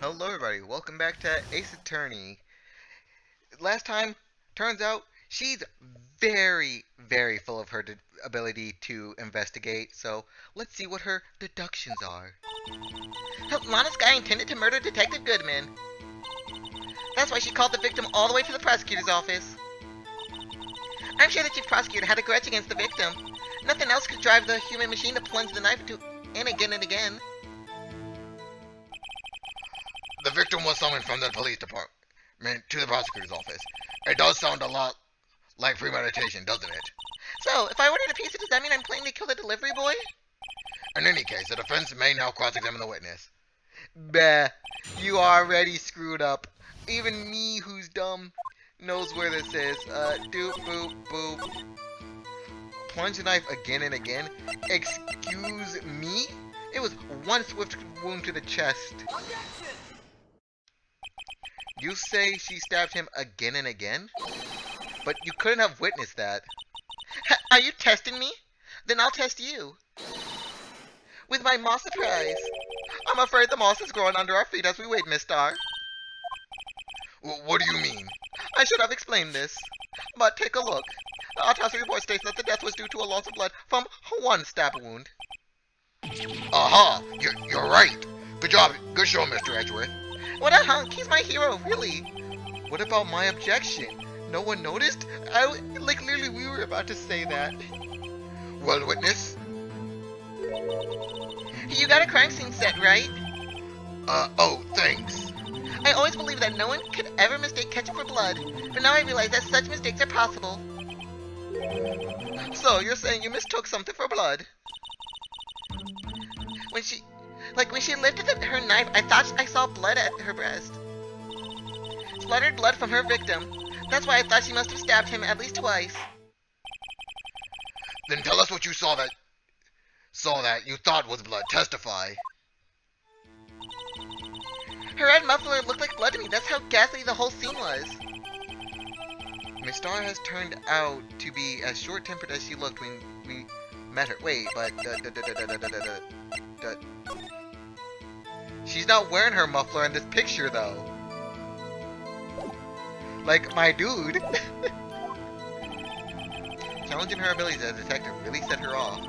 Hello everybody, welcome back to Ace Attorney. Last time, turns out, she's very full of her ability to investigate, so let's see what her deductions are. Lana's guy intended to murder Detective Goodman. That's why she called the victim all the way to the prosecutor's office. I'm sure the chief prosecutor had a grudge against the victim. Nothing else could drive the human machine to plunge the knife into and again and again. The victim was summoned from the police department to the prosecutor's office. It does sound a lot like premeditation, doesn't it? So, if I ordered a pizza, does that mean I'm planning to kill the delivery boy? In any case, the defense may now cross-examine the witness. Bah, you already screwed up. Even me, who's dumb, knows where this is. Doop, boop, boop. Plunge the knife again and again. Excuse me? It was one swift wound to the chest. You say she stabbed him again and again? But you couldn't have witnessed that. Are you testing me? Then I'll test you. With my moss surprise. I'm afraid the moss is growing under our feet as we wait, Miss Star. What do you mean? I should have explained this. But take a look. The autopsy report states that the death was due to a loss of blood from one stab wound. Aha! You're right. Good job. Good show, Mr. Edgeworth. What a hunk! He's my hero, really. What about my objection? No one noticed? Literally, we were about to say that. Well, witness? You got a crime scene set, right? Oh, thanks. I always believed that no one could ever mistake ketchup for blood, but now I realize that such mistakes are possible. So, you're saying you mistook something for blood? When she lifted her knife, I thought I saw blood at her breast. Spluttered blood from her victim. That's why I thought she must have stabbed him at least twice. Then tell us what you saw that you thought was blood. Testify. Her red muffler looked like blood to me. That's how ghastly the whole scene was. Miss Star has turned out to be as short-tempered as she looked when we met her. Wait, but she's not wearing her muffler in this picture, though. Like my dude. Challenging her abilities as a detective really set her off.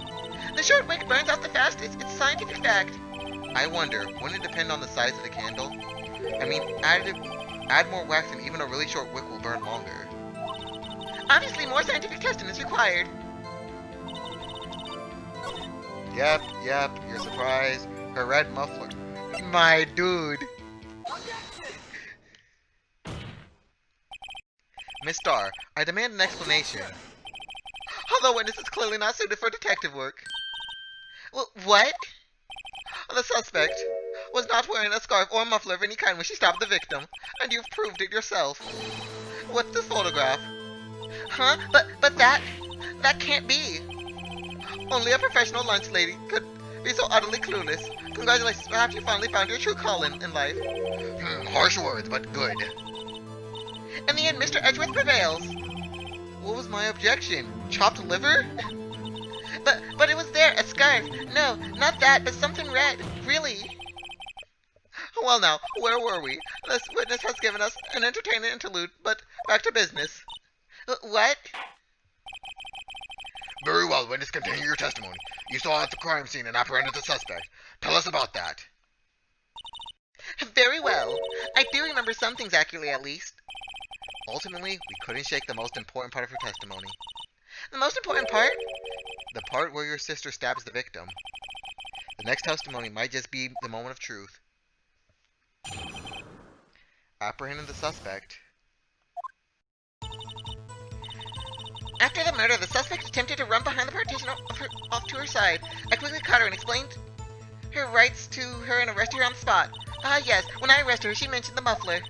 The short wick burns out the fastest. It's a scientific fact. I wonder, wouldn't it depend on the size of the candle? I mean, add more wax and even a really short wick will burn longer. Obviously, more scientific testing is required. Yep, you're surprised. Her red muffler. My dude. Miss Star, I demand an explanation. Although witness is clearly not suited for detective work. Well, what? The suspect was not wearing a scarf or muffler of any kind when she stabbed the victim, and you've proved it yourself. What's the photograph? Huh? But that can't be. Only a professional lunch lady could be so utterly clueless. Congratulations, perhaps you finally found your true calling in life. Harsh words, but good. In the end, Mr. Edgeworth prevails. What was my objection? Chopped liver? But it was there, a scarf. No, not that, but something red. Really? Well now, where were we? This witness has given us an entertaining interlude, but back to business. What? Very well, witness, continue your testimony. You saw at the crime scene and apprehended the suspect. Tell us about that. Very well. I do remember some things accurately, at least. Ultimately, we couldn't shake the most important part of her testimony. The most important part? The part where your sister stabs the victim. The next testimony might just be the moment of truth. Apprehending the suspect. After the murder, the suspect attempted to run behind the partition off to her side. I quickly caught her and explained her rights to her and arrested her on the spot. Ah, yes, when I arrested her, she mentioned the muffler.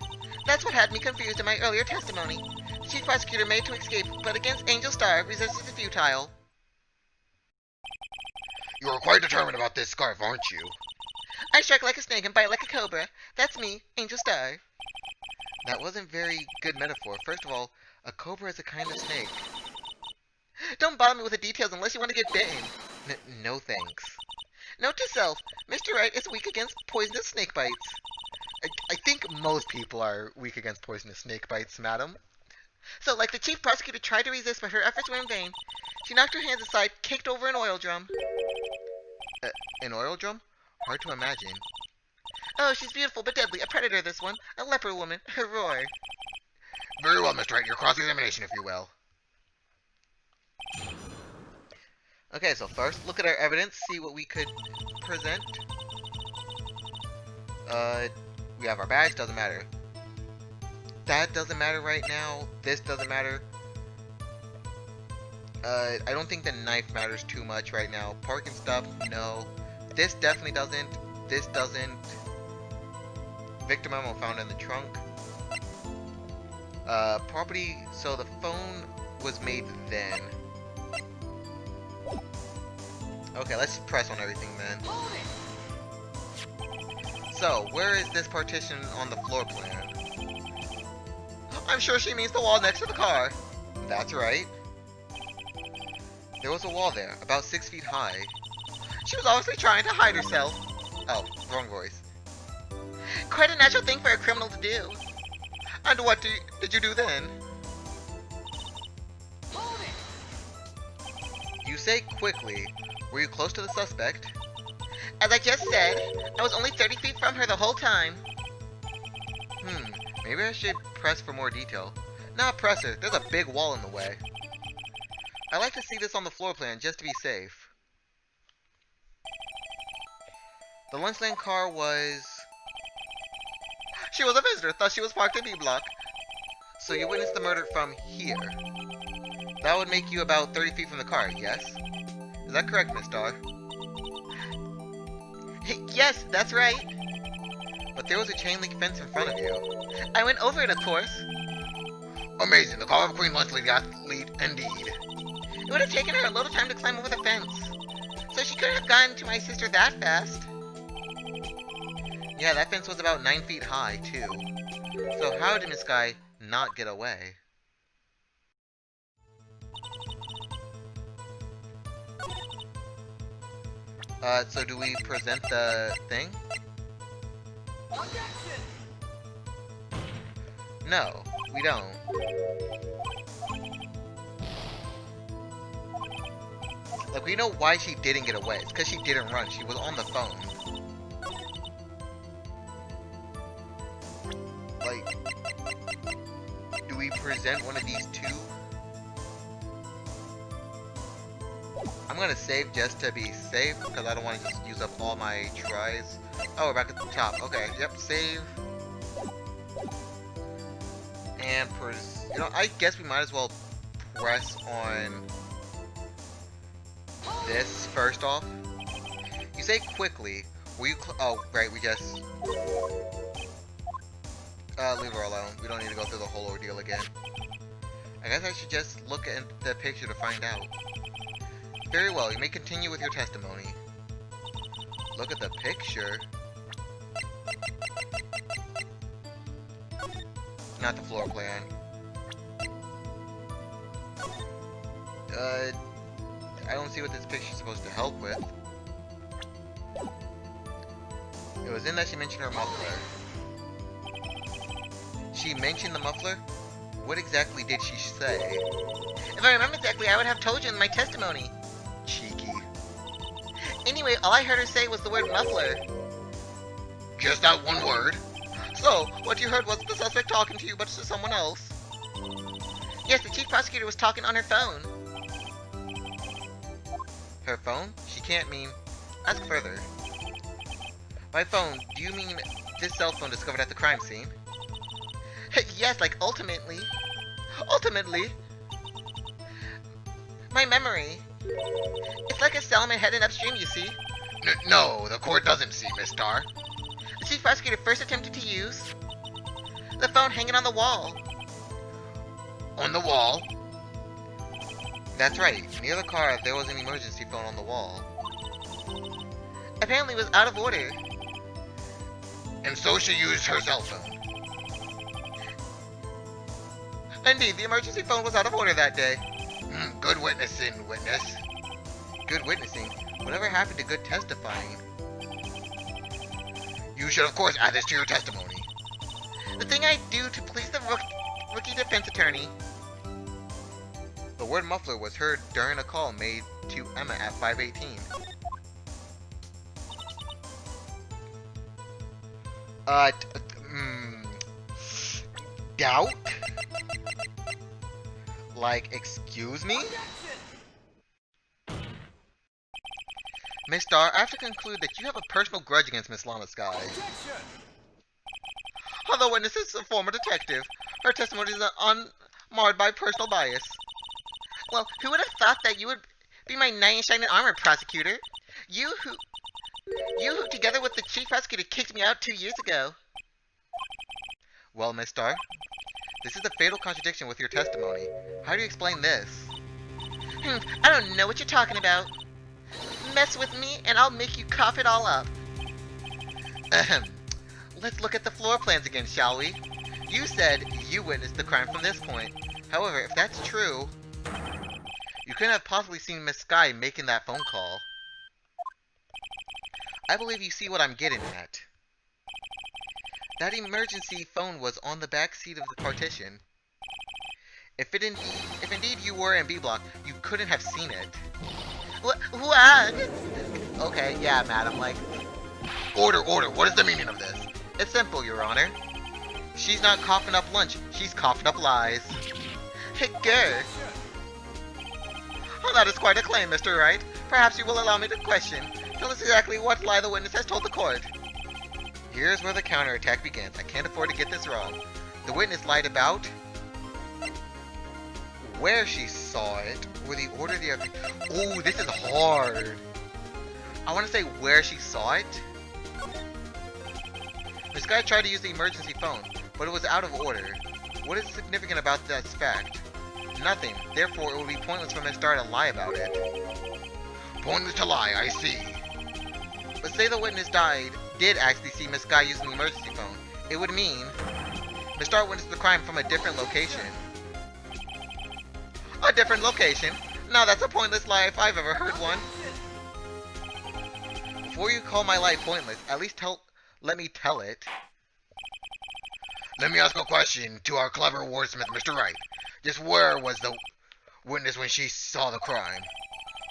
That's what had me confused in my earlier testimony. The chief prosecutor made to escape, but against Angel Star, resistance is futile. You are quite determined about this scarf, aren't you? I strike like a snake and bite like a cobra. That's me, Angel Star. That wasn't very good metaphor. First of all, a cobra is a kind of snake. Don't bother me with the details unless you want to get bitten. No thanks. Note to self, Mr. Wright is weak against poisonous snake bites. I think most people are weak against poisonous snake bites, madam. So, like the chief prosecutor tried to resist, but her efforts were in vain. She knocked her hands aside, kicked over an oil drum. Uh, an oil drum? Hard to imagine. Oh, she's beautiful but deadly. A predator, this one. A leper woman. A roar. Very well, Mr. Wright. Your cross-examination, if you will. Okay, so first, look at our evidence, see what we could present. We have our badge, doesn't matter. That doesn't matter right now. This doesn't matter. I don't think the knife matters too much right now. Parking stuff, no. This definitely doesn't. This doesn't. Victim memo found in the trunk. Property, so the phone was made then. Okay, let's press on everything then. So, where is this partition on the floor plan? I'm sure she means the wall next to the car. That's right. There was a wall there, about 6 feet high. She was obviously trying to hide herself. Oh, wrong voice. Quite a natural thing for a criminal to do. And what did you do then? You say quickly. Were you close to the suspect? As I just said, I was only 30 feet from her the whole time. Maybe I should press for more detail. Not press her, there's a big wall in the way. I like to see this on the floor plan just to be safe. The Lunchland car was... She was a visitor, thus she was parked in B block. So you witnessed the murder from here. That would make you about 30 feet from the car, yes? Is that correct, Miss Starr? Yes, that's right. But there was a chain link fence in front of you. I went over it, of course. Amazing. The car of Queen Leslie the athlete, indeed. It would have taken her a little time to climb over the fence. So she couldn't have gotten to my sister that fast. Yeah, that fence was about 9 feet high, too. So how did Miss Guy not get away? So do we present the thing? Objection! No, we don't. Like, we know why she didn't get away. It's because she didn't run. She was on the phone. Like, do we present one of these two? I'm gonna save just to be safe, because I don't want to just use up all my tries. Oh, we're back at the top. Okay, yep, save. And, you know, I guess we might as well press on this first off. You say quickly. Will you oh, right, we just... leave her alone. We don't need to go through the whole ordeal again. I guess I should just look at the picture to find out. Very well, you may continue with your testimony. Look at the picture. Not the floor plan. I don't see what this picture's supposed to help with. It was in that she mentioned her muffler. She mentioned the muffler? What exactly did she say? If I remember exactly, I would have told you in my testimony. Cheeky. Anyway, all I heard her say was the word muffler. Just that one word? So, what you heard wasn't the suspect talking to you, but to someone else? Yes, the chief prosecutor was talking on her phone. Her phone? She can't mean... Ask further. By phone, do you mean this cell phone discovered at the crime scene? Yes, like ultimately. Ultimately? My memory. It's like a Salmon heading upstream, you see. No, the court doesn't see, Miss Starr. The chief prosecutor first attempted to use the phone hanging on the wall. On the wall? That's right. Near the car, there was an emergency phone on the wall. Apparently it was out of order. And so she used her cell phone. Indeed, the emergency phone was out of order that day. Good witnessing, witness. Good witnessing? Whatever happened to good testifying? You should, of course, add this to your testimony. The thing I do to please the rookie defense attorney. The word muffler was heard during a call made to Emma at 518. Uh, d- mm, doubt? Like, excuse me? Miss Starr, I have to conclude that you have a personal grudge against Miss Lana Sky. Although witness is a former detective, her testimony is unmarred by personal bias. Well, who would have thought that you would be my knight in shining armor, prosecutor? You who, together with the chief prosecutor, kicked me out 2 years ago. Well, Miss Starr, this is a fatal contradiction with your testimony. How do you explain this? I don't know what you're talking about. Mess with me and I'll make you cough it all up. Ahem. Let's look at the floor plans again, shall we? You said you witnessed the crime from this point. However, if that's true, you couldn't have possibly seen Miss Sky making that phone call. I believe you see what I'm getting at. That emergency phone was on the back seat of the partition. If indeed you were in B block, you couldn't have seen it. What? Okay, yeah, madam, like... Order, what is the meaning of this? It's simple, Your Honor. She's not coughing up lunch, she's coughing up lies. Grr. Oh, that is quite a claim, Mr. Wright. Perhaps you will allow me to question. Tell us exactly what lie the witness has told the court. Here's where the counterattack begins. I can't afford to get this wrong. The witness lied about where she saw it, or the order the other. Ooh, this is hard. I want to say where she saw it. This guy tried to use the emergency phone, but it was out of order. What is significant about this fact? Nothing. Therefore, it would be pointless for Miss Starr to lie about it. Pointless to lie, I see. But say the witness did actually see Miss Sky using the emergency phone. It would mean Miss Starr witnessed the crime from a different location. A different location? Now that's a pointless lie if I've ever heard one. Before you call my lie pointless, at least let me tell it. Let me ask a question to our clever wordsmith, Mr. Wright. Just where was the witness when she saw the crime?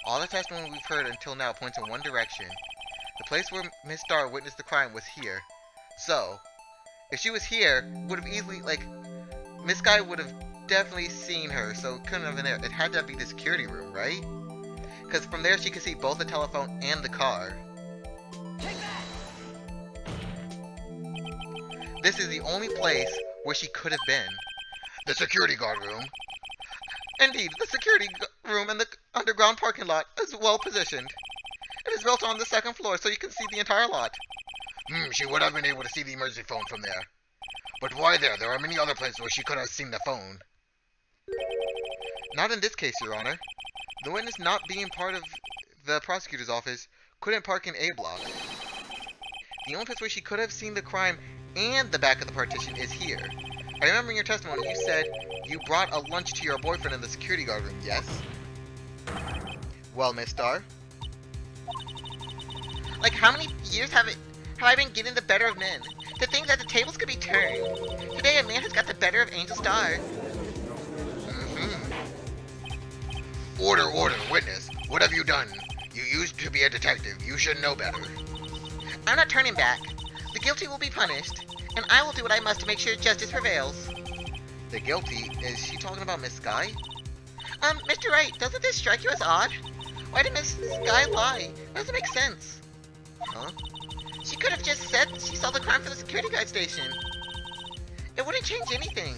All the testimony we've heard until now points in one direction. The place where Miss Starr witnessed the crime was here. So, if she was here, would have easily, Miss Sky would have definitely seen her, so it couldn't have been there. It had to be the security room, right? Because from there she could see both the telephone and the car. This is the only place where she could have been. The security guard room. Indeed, the security room in the underground parking lot is well positioned. It is built on the second floor, so you can see the entire lot. She would have been able to see the emergency phone from there. But why there? There are many other places where she could have seen the phone. Not in this case, Your Honor. The witness, not being part of the prosecutor's office, couldn't park in A block. The only place where she could have seen the crime and the back of the partition is here. I remember in your testimony you said you brought a lunch to your boyfriend in the security guard room, yes? Well, Miss Starr? Like, how many years have I been getting the better of men? To think that the tables could be turned. Today a man has got the better of Angel Starr. Order, witness. What have you done? You used to be a detective. You should know better. I'm not turning back. The guilty will be punished, and I will do what I must to make sure justice prevails. The guilty? Is she talking about Miss Sky? Mr. Wright, doesn't this strike you as odd? Why did Miss Sky lie? That doesn't make sense. Huh? She could have just said she saw the crime from the security guard station. It wouldn't change anything.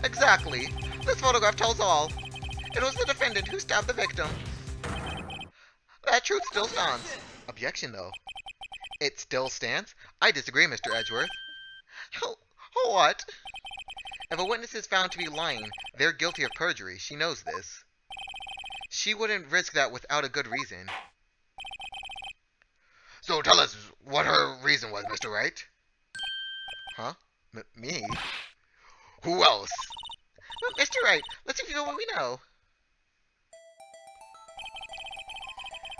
Exactly. This photograph tells all. It was the defendant who stabbed the victim. That truth still stands. Objection, though. It still stands? I disagree, Mr. Edgeworth. What? If a witness is found to be lying, they're guilty of perjury. She knows this. She wouldn't risk that without a good reason. So tell us what her reason was, Mr. Wright. Huh? Me? Who else? Well, Mr. Wright, let's review what we know.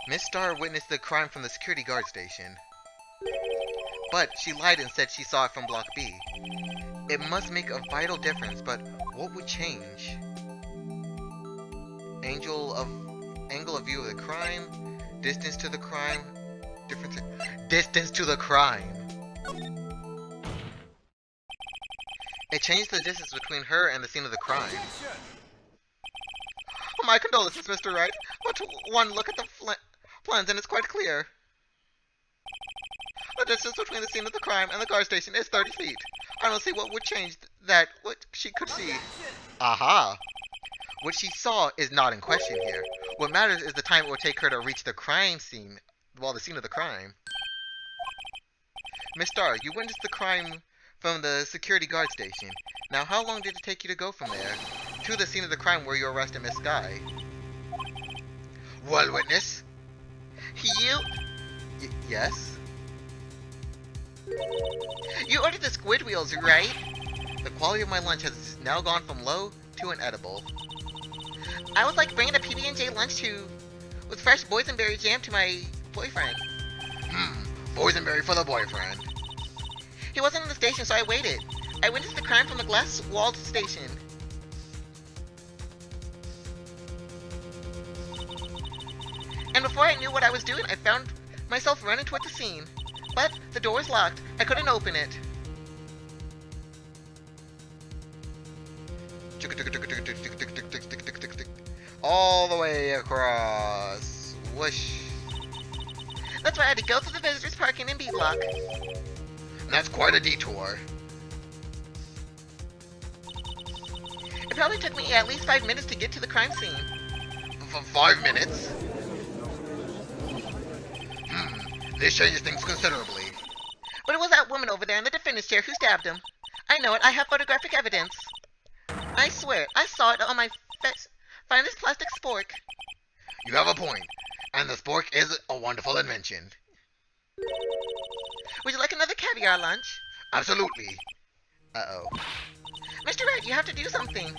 Miss Starr witnessed the crime from the security guard station. But she lied and said she saw it from Block B. It must make a vital difference, but what would change? Angle of view of the crime, distance to the crime, distance to the crime. It changed the distance between her and the scene of the crime. Oh, my condolences, Mr. Wright. But one look at the plans and it's quite clear. The distance between the scene of the crime and the guard station is 30 feet. I don't see what would change what she could see. Aha! What she saw is not in question here. What matters is the time it will take her to reach the crime scene, the scene of the crime. Miss Starr, you witnessed the crime from the security guard station. Now, how long did it take you to go from there to the scene of the crime where you arrested Miss Sky? Well, witness? Yes? You ordered the squid wheels, right? The quality of my lunch has now gone from low to an edible. I was like bringing a PB&J lunch with fresh boysenberry jam to my boyfriend. Boysenberry for the boyfriend. He wasn't in the station, so I waited. I witnessed the crime from the glass-walled station. And before I knew what I was doing, I found myself running toward the scene. But the door was locked. I couldn't open it. All the way across. Whoosh. That's why I had to go through the visitors parking in B block. That's quite a detour. It probably took me at least 5 minutes to get to the crime scene. For 5 minutes? This changes things considerably. But it was that woman over there in the defendant's chair who stabbed him. I know it. I have photographic evidence. I swear, I saw it on my finest plastic spork. You have a point, and the spork is a wonderful invention. Would you like another caviar lunch? Absolutely. Uh-oh. Mr. Wright, you have to do something.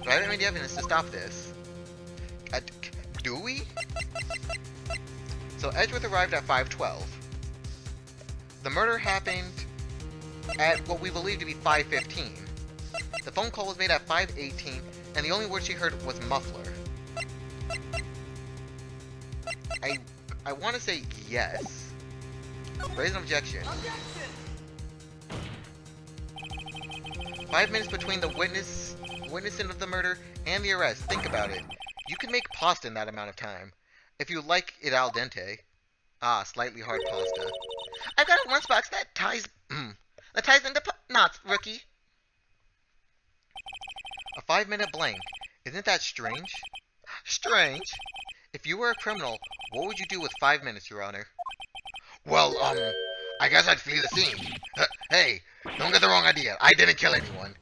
Do I have any evidence to stop this? Do we? So Edgeworth arrived at 5:12. The murder happened at what we believe to be 5:15. The phone call was made at 5:18, and the only word she heard was muffler. I want to say yes. Raise an objection. 5 minutes between the witnessing of the murder and the arrest. Think about it. You can make pasta in that amount of time. If you like it al dente. Ah, slightly hard pasta. I've got a lunchbox that ties into knots, rookie. A 5-minute blank. Isn't that strange? Strange? If you were a criminal, what would you do with 5 minutes, Your Honor? Well, I guess I'd flee the scene. Hey, don't get the wrong idea. I didn't kill anyone.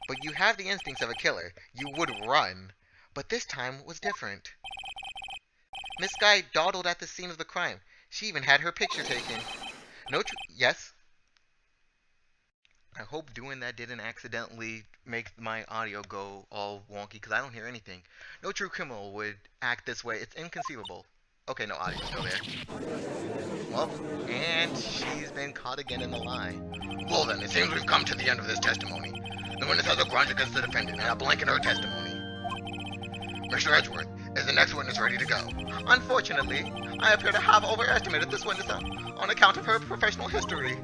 But you have the instincts of a killer. You would run. But this time was different. Miss Guy dawdled at the scene of the crime. She even had her picture taken. Yes? I hope doing that didn't accidentally make my audio go all wonky, because I don't hear anything. No true criminal would act this way. It's inconceivable. Okay, no audio's still there. Well, and she's been caught again in the lie. Well then, it seems we've come to the end of this testimony. The witness has a grudge against the defendant and a blank in her testimony. Mr. Edgeworth, is the next witness ready to go? Unfortunately, I appear to have overestimated this witness on account of her professional history.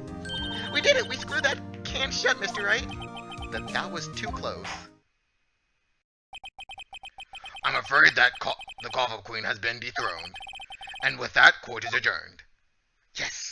We did it! We screwed that can shut, Mr. Wright. That was too close. I'm afraid that the Coffin Queen has been dethroned. And with that, court is adjourned. Yes!